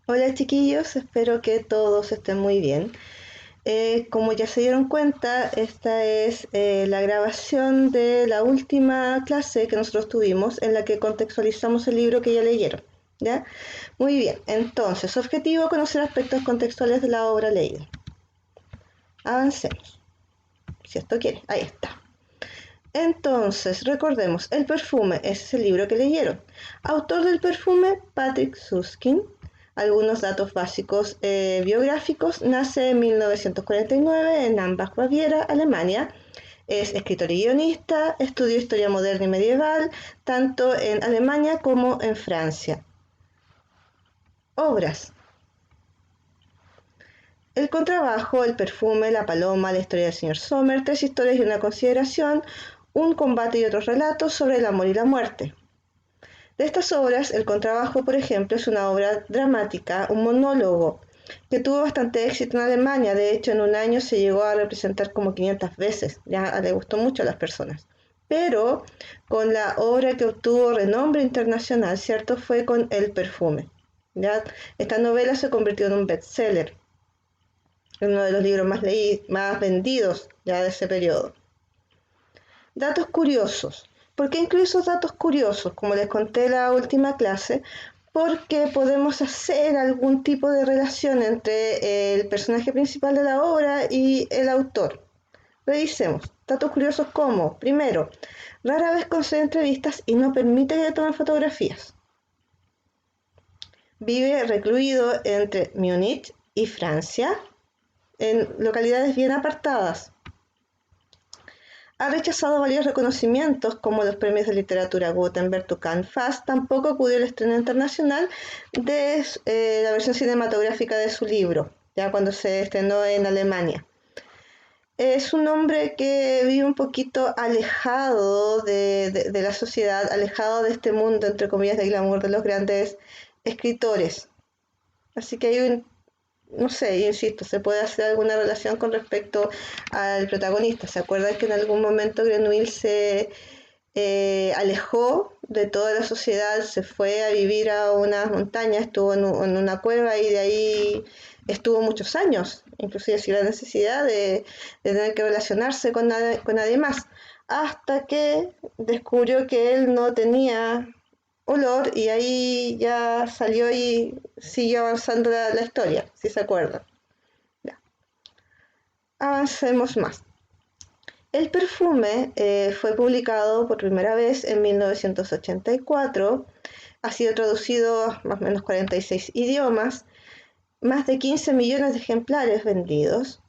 Hola chiquillos, espero que todos estén muy bien. Como ya se dieron cuenta, esta es la grabación de la última clase que nosotros tuvimos en la que contextualizamos el libro que ya leyeron. ¿Ya? Muy bien, entonces, objetivo, conocer aspectos contextuales de la obra leída. Avancemos, si esto quiere, ahí está. Entonces, recordemos, El perfume es el libro que leyeron. Autor del perfume, Patrick Süskind. Algunos datos básicos biográficos. Nace en 1949 en Ambach, Baviera, Alemania. Es escritor y guionista. Estudió historia moderna y medieval, tanto en Alemania como en Francia. Obras. El contrabajo, el perfume, la paloma, la historia del señor Sommer, tres historias y una consideración, un combate y otros relatos sobre el amor y la muerte. De estas obras, El contrabajo, por ejemplo, es una obra dramática, un monólogo, que tuvo bastante éxito en Alemania. De hecho, en un año se llegó a representar como 500 veces. Ya le gustó mucho a las personas. Pero con la obra que obtuvo renombre internacional, ¿cierto? Fue con El perfume. ¿Ya? Esta novela se convirtió en un bestseller, uno de los libros más vendidos ya de ese periodo. Datos curiosos. ¿Por qué incluyo esos datos curiosos? Como les conté en la última clase, porque podemos hacer algún tipo de relación entre el personaje principal de la obra y el autor. Revisemos. Datos curiosos como, primero, rara vez concede entrevistas y no permite que tomen fotografías. Vive recluido entre Múnich y Francia, en localidades bien apartadas. Ha rechazado varios reconocimientos como los premios de literatura Gutenberg, Tucán, FAS. Tampoco acudió al estreno internacional de la versión cinematográfica de su libro, ya cuando se estrenó en Alemania. Es un hombre que vive un poquito alejado de la sociedad, alejado de este mundo, entre comillas, de glamour de los grandes escritores. Así que hay no sé, insisto, se puede hacer alguna relación con respecto al protagonista. ¿Se acuerdan que en algún momento Grenouille se alejó de toda la sociedad, se fue a vivir a unas montañas, estuvo en una cueva y de ahí estuvo muchos años, inclusive sin la necesidad de tener que relacionarse con nadie más, hasta que descubrió que él no tenía olor y ahí ya salió y siguió avanzando la historia, si se acuerdan. Ya. Avancemos más. El perfume fue publicado por primera vez en 1984, ha sido traducido a más o menos 46 idiomas, más de 15 millones de ejemplares vendidos.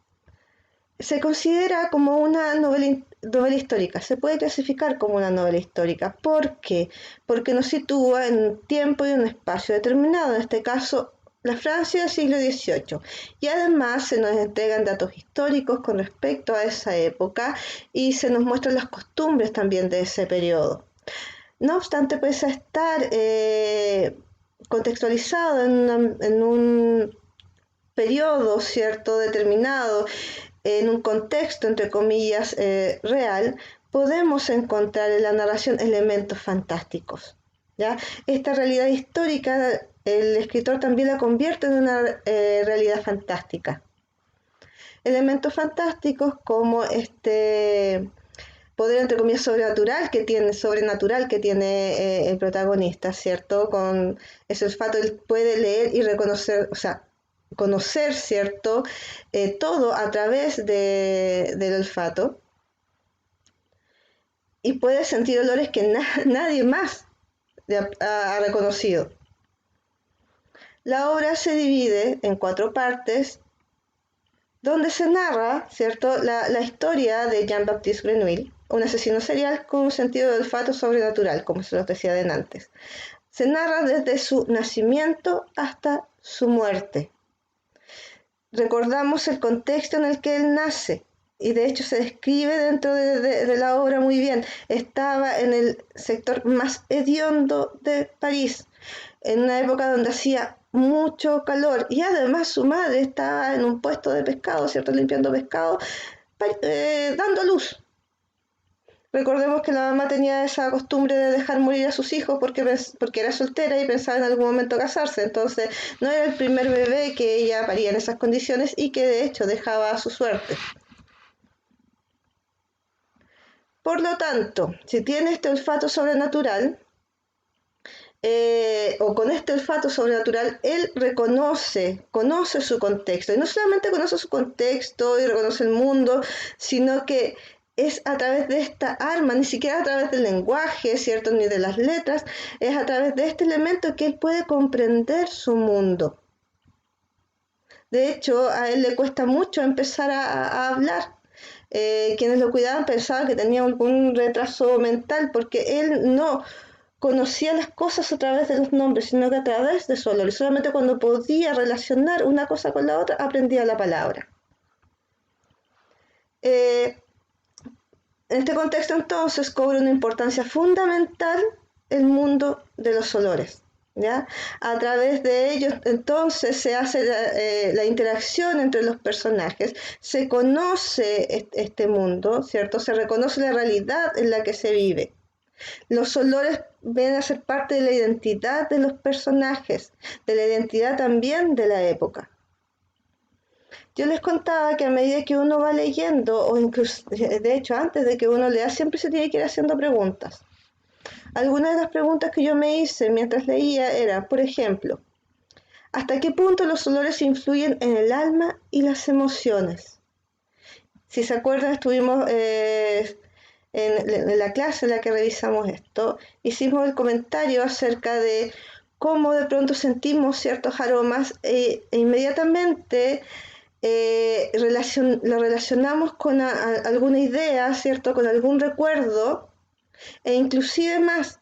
Se considera como una novela histórica, se puede clasificar como una novela histórica. ¿Por qué? Porque nos sitúa en un tiempo y un espacio determinado, en este caso la Francia del siglo XVIII. Y además se nos entregan datos históricos con respecto a esa época y se nos muestran las costumbres también de ese periodo. No obstante, pese a estar contextualizado en un periodo, ¿cierto?, determinado, en un contexto, entre comillas, real, podemos encontrar en la narración elementos fantásticos. ¿Ya? Esta realidad histórica, el escritor también la convierte en una realidad fantástica. Elementos fantásticos como este poder, entre comillas, sobrenatural que tiene el protagonista, ¿cierto? Con ese olfato él puede leer y reconocer, o sea, conocer, ¿cierto? Todo a través del olfato y puede sentir olores que nadie más ha reconocido. La obra se divide en 4 partes donde se narra, ¿cierto?, la historia de Jean-Baptiste Grenouille, un asesino serial con un sentido de olfato sobrenatural, como se los decía de antes. Se narra desde su nacimiento hasta su muerte. Recordamos el contexto en el que él nace y de hecho se describe dentro de la obra muy bien. Estaba en el sector más hediondo de París, en una época donde hacía mucho calor y además su madre estaba en un puesto de pescado, ¿cierto?, limpiando pescado, dando luz. Recordemos que la mamá tenía esa costumbre de dejar morir a sus hijos porque era soltera y pensaba en algún momento casarse. Entonces, no era el primer bebé que ella paría en esas condiciones y que de hecho dejaba a su suerte. Por lo tanto, si tiene este olfato sobrenatural, o con este olfato sobrenatural, él conoce su contexto. Y no solamente conoce su contexto y reconoce el mundo, sino que es a través de esta arma, ni siquiera a través del lenguaje, ¿cierto? Ni de las letras, es a través de este elemento que él puede comprender su mundo. De hecho, a él le cuesta mucho empezar a hablar. Quienes lo cuidaban pensaban que tenía algún retraso mental porque él no conocía las cosas a través de los nombres, sino que a través de su olor. Y solamente cuando podía relacionar una cosa con la otra, aprendía la palabra. En este contexto, entonces, cobra una importancia fundamental el mundo de los olores. ¿Ya? A través de ellos, entonces, se hace la interacción entre los personajes, se conoce este mundo, ¿cierto? Se reconoce la realidad en la que se vive. Los olores vienen a ser parte de la identidad de los personajes, de la identidad también de la época. Yo les contaba que a medida que uno va leyendo, o incluso, de hecho, antes de que uno lea, siempre se tiene que ir haciendo preguntas. Algunas de las preguntas que yo me hice mientras leía eran, por ejemplo, ¿hasta qué punto los olores influyen en el alma y las emociones? Si se acuerdan, estuvimos en la clase en la que revisamos esto, hicimos el comentario acerca de cómo de pronto sentimos ciertos aromas e inmediatamente lo relacionamos con alguna idea, ¿cierto? Con algún recuerdo, e inclusive más,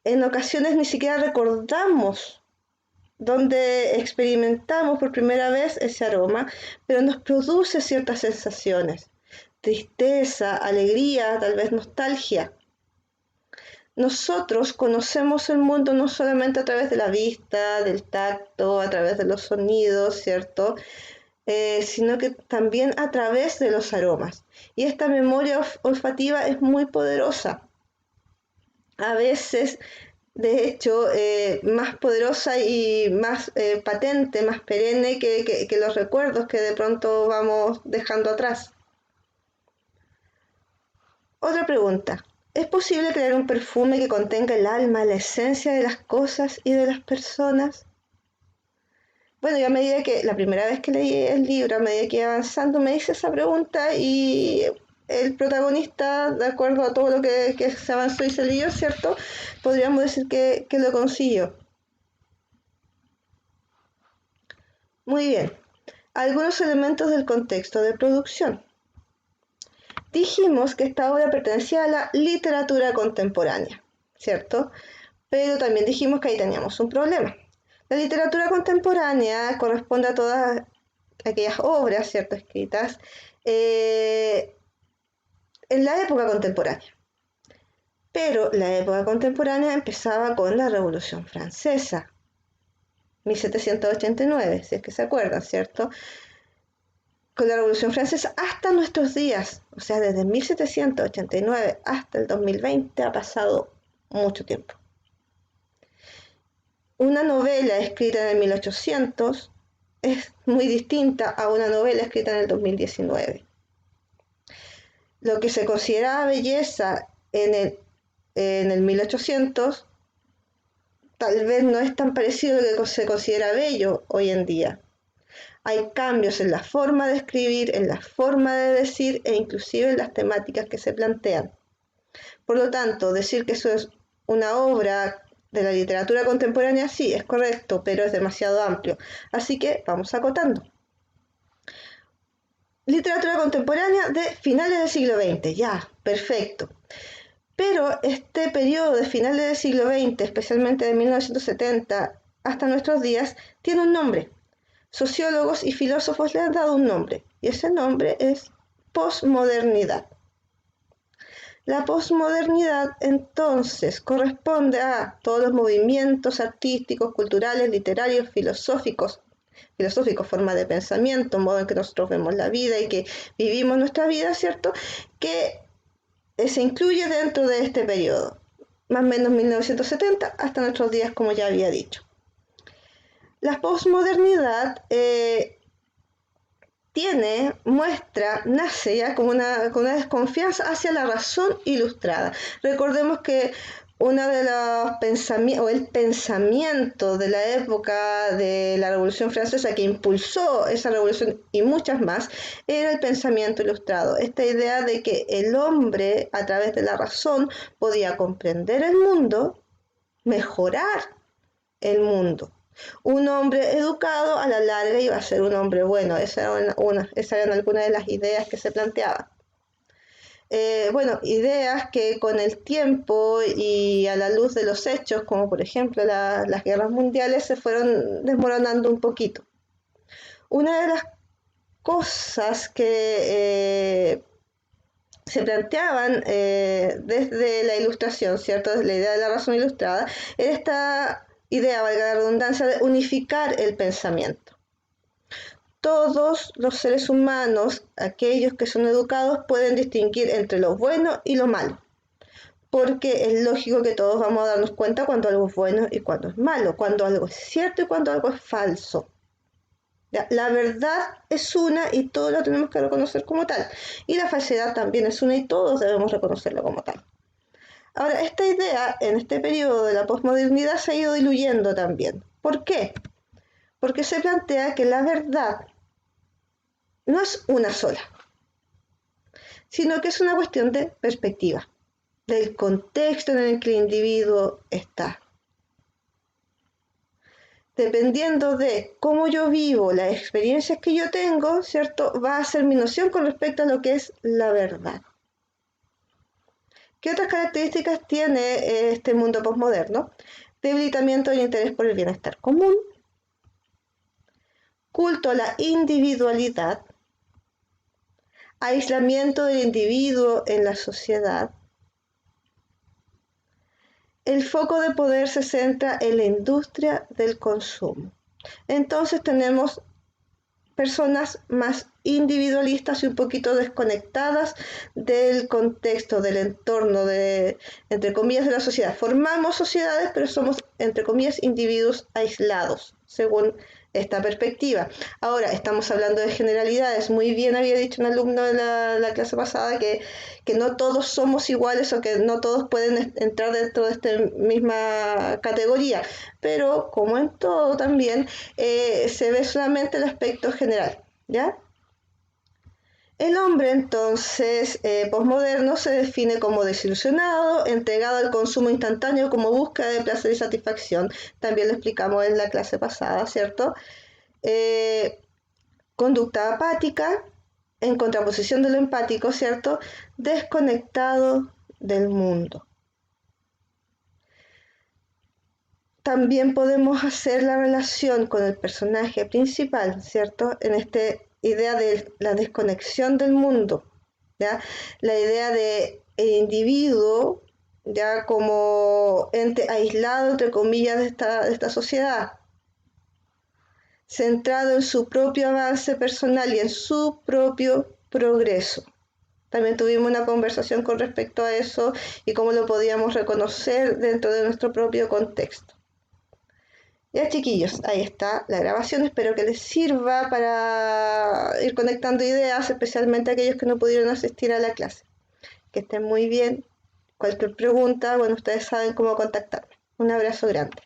en ocasiones ni siquiera recordamos dónde experimentamos por primera vez ese aroma, pero nos produce ciertas sensaciones, tristeza, alegría, tal vez nostalgia. Nosotros conocemos el mundo no solamente a través de la vista, del tacto, a través de los sonidos, ¿cierto? Sino que también a través de los aromas. Y esta memoria olfativa es muy poderosa. A veces, de hecho, más poderosa y más patente, más perenne que los recuerdos que de pronto vamos dejando atrás. Otra pregunta. ¿Es posible crear un perfume que contenga el alma, la esencia de las cosas y de las personas? Bueno, yo a medida que, la primera vez que leí el libro, a medida que iba avanzando, me hice esa pregunta y el protagonista, de acuerdo a todo lo que se avanzó y se leyó, ¿cierto? Podríamos decir que lo consiguió. Muy bien. Algunos elementos del contexto de producción. Dijimos que esta obra pertenecía a la literatura contemporánea, ¿cierto? Pero también dijimos que ahí teníamos un problema. La literatura contemporánea corresponde a todas aquellas obras, ¿cierto?, escritas en la época contemporánea. Pero la época contemporánea empezaba con la Revolución Francesa, 1789, si es que se acuerdan, ¿cierto? Con la Revolución Francesa hasta nuestros días, o sea, desde 1789 hasta el 2020 ha pasado mucho tiempo. Una novela escrita en el 1800 es muy distinta a una novela escrita en el 2019. Lo que se consideraba belleza en el 1800 tal vez no es tan parecido a lo que se considera bello hoy en día. Hay cambios en la forma de escribir, en la forma de decir e inclusive en las temáticas que se plantean. Por lo tanto, decir que eso es una obra de la literatura contemporánea, sí, es correcto, pero es demasiado amplio. Así que vamos acotando. Literatura contemporánea de finales del siglo XX, ya, perfecto. Pero este periodo de finales del siglo XX, especialmente de 1970 hasta nuestros días, tiene un nombre. Sociólogos y filósofos le han dado un nombre, y ese nombre es posmodernidad. La posmodernidad, entonces, corresponde a todos los movimientos artísticos, culturales, literarios, filosóficos, forma de pensamiento, modo en que nosotros vemos la vida y que vivimos nuestra vida, ¿cierto?, que se incluye dentro de este periodo, más o menos 1970 hasta nuestros días, como ya había dicho. La posmodernidad nace ya con una desconfianza hacia la razón ilustrada. Recordemos que una de los pensamientos, o el pensamiento de la época de la Revolución Francesa que impulsó esa revolución y muchas más, era el pensamiento ilustrado. Esta idea de que el hombre, a través de la razón, podía comprender el mundo, mejorar el mundo. Un hombre educado a la larga iba a ser un hombre bueno. Esas eran algunas de las ideas que se planteaban. Ideas que con el tiempo y a la luz de los hechos, como por ejemplo las guerras mundiales, se fueron desmoronando un poquito. Una de las cosas que se planteaban desde la ilustración, ¿cierto? Desde la idea de la razón ilustrada, era esta idea, valga la redundancia, de unificar el pensamiento. Todos los seres humanos, aquellos que son educados, pueden distinguir entre lo bueno y lo malo, porque es lógico que todos vamos a darnos cuenta cuando algo es bueno y cuando es malo, cuando algo es cierto y cuando algo es falso. La verdad es una y todos la tenemos que reconocer como tal, y la falsedad también es una y todos debemos reconocerla como tal. Ahora, esta idea en este periodo de la posmodernidad se ha ido diluyendo también. ¿Por qué? Porque se plantea que la verdad no es una sola, sino que es una cuestión de perspectiva, del contexto en el que el individuo está. Dependiendo de cómo yo vivo, las experiencias que yo tengo, ¿cierto? Va a ser mi noción con respecto a lo que es la verdad. ¿Qué otras características tiene este mundo posmoderno? Debilitamiento del interés por el bienestar común, culto a la individualidad, aislamiento del individuo en la sociedad. El foco de poder se centra en la industria del consumo. Entonces tenemos personas más individualistas y un poquito desconectadas del contexto, del entorno, entre comillas, de la sociedad. Formamos sociedades, pero somos, entre comillas, individuos aislados, según esta perspectiva. Ahora, estamos hablando de generalidades. Muy bien había dicho un alumno de la clase pasada que no todos somos iguales o que no todos pueden entrar dentro de esta misma categoría, pero como en todo también se ve solamente el aspecto general, ¿ya? El hombre entonces posmoderno se define como desilusionado, entregado al consumo instantáneo como búsqueda de placer y satisfacción. También lo explicamos en la clase pasada, ¿cierto? Conducta apática, en contraposición de lo empático, ¿cierto? Desconectado del mundo. También podemos hacer la relación con el personaje principal, ¿cierto? En esta idea de la desconexión del mundo, ¿ya? La idea de el individuo, ya como ente aislado, entre comillas, de esta sociedad, centrado en su propio avance personal y en su propio progreso. También tuvimos una conversación con respecto a eso y cómo lo podíamos reconocer dentro de nuestro propio contexto. Ya, chiquillos, ahí está la grabación. Espero que les sirva para ir conectando ideas, especialmente aquellos que no pudieron asistir a la clase. Que estén muy bien. Cualquier pregunta, bueno, ustedes saben cómo contactarme. Un abrazo grande.